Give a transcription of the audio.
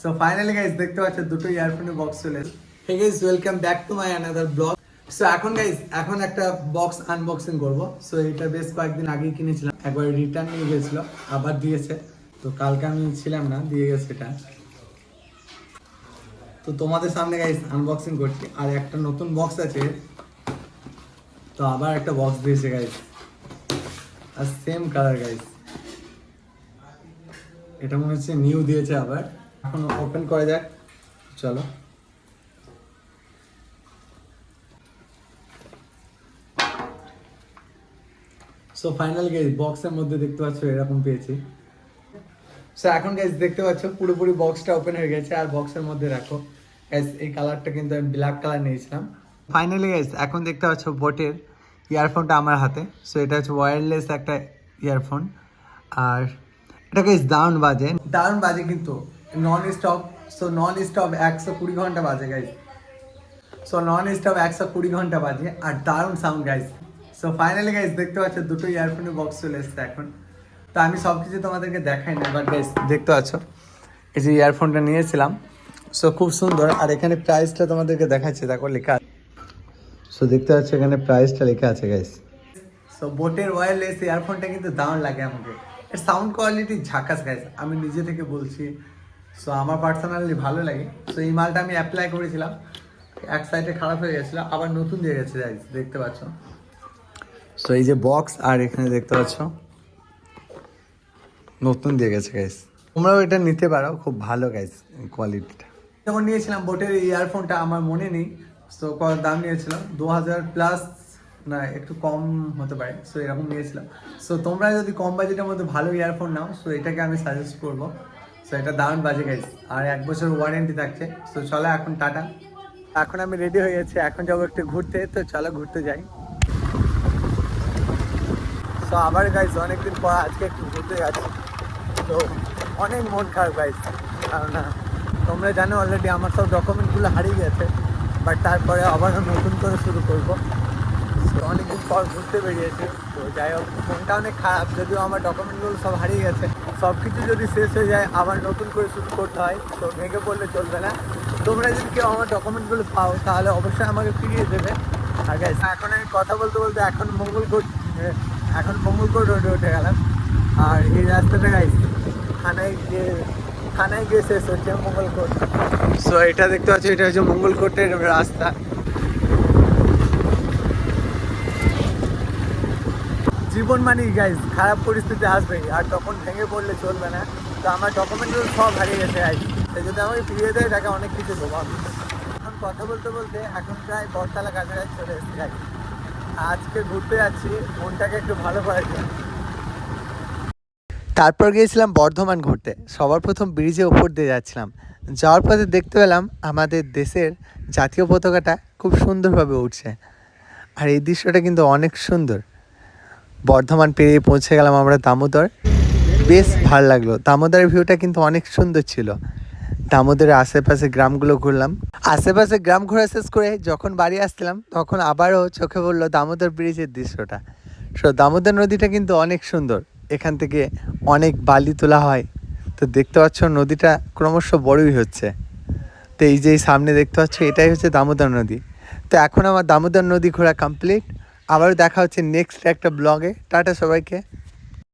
So finally guys দেখতে পাচ্ছ দুটো ইয়ারফোনের বক্স চলে এসেছে। Hey guys welcome back to my another blog. So এখন একটা বক্স আনবক্সিং করব। সো এটা বেশ কয়েকদিন আগেই কিনেছিলাম, একবার রিটার্ন নিয়ে গেছিল, আবার দিয়েছে। তো কালকে আমি ছিলাম না, দিয়ে গেছে এটা। তো তোমাদের সামনে গাইস আনবক্সিং করছি, আর একটা নতুন বক্স আছে। তো আবার একটা বক্স দিয়েছে গাইস, আর সেম কালার গাইস। এটা মনে হচ্ছে নিউ দিয়েছে আবার। এখন ওপেন করা যাক, চলো। সো ফাইনাল গাইস বক্সের মধ্যে দেখতে পাচ্ছ এরকম পেয়েছি। সো এখন গাইস দেখতে পাচ্ছ পুরোপুরি বক্সটা ওপেন হয়ে গেছে, আর বক্সের মধ্যে রাখো গাইস। এই কালারটা কিন্তু আমি ব্ল্যাক কালার নিয়েছিলাম। ফাইনালি গাইস এখন দেখতে পাচ্ছ বোটের ইয়ারফোনটা আমার হাতে। সো এটা হচ্ছে ওয়্যারলেস একটা ইয়ারফোন, আর এটা গাইস দারুণ বাজে কিন্তু non stop. So non stop 120 ঘন্টা বাজে গাইস। সো নন স্টপ 120 ঘন্টা বাজে, আর দারুণ sound guys. So finally guys দেখতে পাচ্ছ দুটো ইয়ারফোনের বক্স চলে এসছে এখন। তো আমি সব কিছু তোমাদেরকে দেখাই না, বাট গাইস দেখতে পাচ্ছ এই যে ইয়ারফোনটা নিয়েছিলাম। সো খুব সুন্দর, আর এখানে প্রাইসটা তোমাদেরকে দেখাচ্ছি, দেখো লেখা। সো দেখতে পাচ্ছ এখানে প্রাইসটা লেখা আছে গাইস। সো বোটের ওয়্যারলেস ইয়ারফোনটা কিন্তু দারুণ লাগে আমাকে। এর সাউন্ড কোয়ালিটি ঝাকাস গাইস, আমি নিজে থেকে বলছি। সো আমার পার্সোনালি ভালো লাগে। সো এই মালটা আমি অ্যাপ্লাই করেছিলাম, এক সাইডে খারাপ হয়ে গেছিলো, আবার নতুন দিয়ে গেছে গাইস, দেখতে পাচ্ছ। সো এই যে বক্স, আর এখানে দেখতে পাচ্ছ নতুন দিয়ে গেছে গাইস। তোমরাও এটা নিতে পারো, খুব ভালো গাইস কোয়ালিটিটা। যখন নিয়েছিলাম বোটের ইয়ারফোনটা আমার মনে নেই। সো কত দাম নিয়েছিলাম, 2000 প্লাস, না একটু কম হতে পারে। সো এরকম নিয়েছিলাম। সো তোমরা যদি কম বাজেটের মধ্যে ভালো ইয়ারফোন নাও, সো এটাকে আমি সাজেস্ট করবো। সো এটা দারুণ বাজে গাইস, আর 1 বছর ওয়ারেন্টি থাকছে। সো চলো এখন টাটা। এখন আমি রেডি হয়ে গেছি, এখন যাবো একটু ঘুরতে। তো চলো ঘুরতে যাই। তো আবার গাইস অনেকদিন পর আজকে একটু ঘুরতে যাচ্ছি। তো অনেক মন খারাপ গাইস, কারণ তোমরা জানো অলরেডি আমার সব ডকুমেন্টগুলো হারিয়ে গেছে। বাট তারপরে আবার নতুন করে শুরু করবো। তো অনেকদিন পর ঘুরতে বেরিয়েছি। তো যাই হোক, মনটা অনেক খারাপ, যদিও আমার ডকুমেন্টগুলো সব হারিয়ে গেছে। সব কিছু যদি শেষ হয়ে যায়, আবার নতুন করে শুরু করতে হয়। তো ভেঙে পড়লে চলবে না। তোমরা যদি কেউ আমার ডকুমেন্টগুলো পাও, তাহলে অবশ্যই আমাকে ফিরিয়ে দেবে। আর গাইস এখন আমি কথা বলতে বলতে এখন মঙ্গলকোট রোডে উঠে গেলাম। আর এই রাস্তাটা গাইস থানায় গিয়ে শেষ হচ্ছে মঙ্গলকোট। সো এটা দেখতে পাচ্ছি, এটা হচ্ছে মঙ্গলকোটের রাস্তা। জীবন মানেই গাইস খারাপ পরিস্থিতি আসবেই, আর তখন ভেঙে পড়লে চলবে না। তো আমার ডকুমেন্টগুলো সব হারিয়ে গেছে গাইস। তাই যদি আমাকে ফিরিয়ে দেয়, তাকে অনেক কিছু দেবো আমি। এখন কথা বলতে বলতে এখন প্রায় বটতলা কাছাকাছি চলে এসেছি গাইস। আজকে ঘুরতে যাচ্ছি মনটাকে একটু ভালো করার জন্য। তারপর গিয়েছিলাম বর্ধমান ঘুরতে। সবার প্রথম ব্রিজের ওপর দিয়ে যাচ্ছিলাম, যাওয়ার পথে দেখতে পেলাম আমাদের দেশের জাতীয় পতাকাটা খুব সুন্দরভাবে উঠছে। আর এই দৃশ্যটা কিন্তু অনেক সুন্দর। বর্ধমান পেরিয়ে পৌঁছে গেলাম আমরা দামোদর। বেশ ভালো লাগলো, দামোদরের ভিউটা কিন্তু অনেক সুন্দর ছিল। দামোদরের আশেপাশে গ্রামগুলো ঘুরলাম। আশেপাশে গ্রাম ঘোরা শেষ করে যখন বাড়ি আসছিলাম, তখন আবারও চোখে পড়লো দামোদর ব্রিজের দৃশ্যটা। সো দামোদর নদীটা কিন্তু অনেক সুন্দর, এখান থেকে অনেক বালি তোলা হয়। তো দেখতে পাচ্ছ নদীটা ক্রমশ বড়ই হচ্ছে। তো এই যে সামনে দেখতে পাচ্ছ, এটাই হচ্ছে দামোদর নদী। তো এখন আমার দামোদর নদী ঘোরা কমপ্লিট। আবারও দেখা হচ্ছে নেক্সট একটা ব্লগে। টাটা সবাইকে।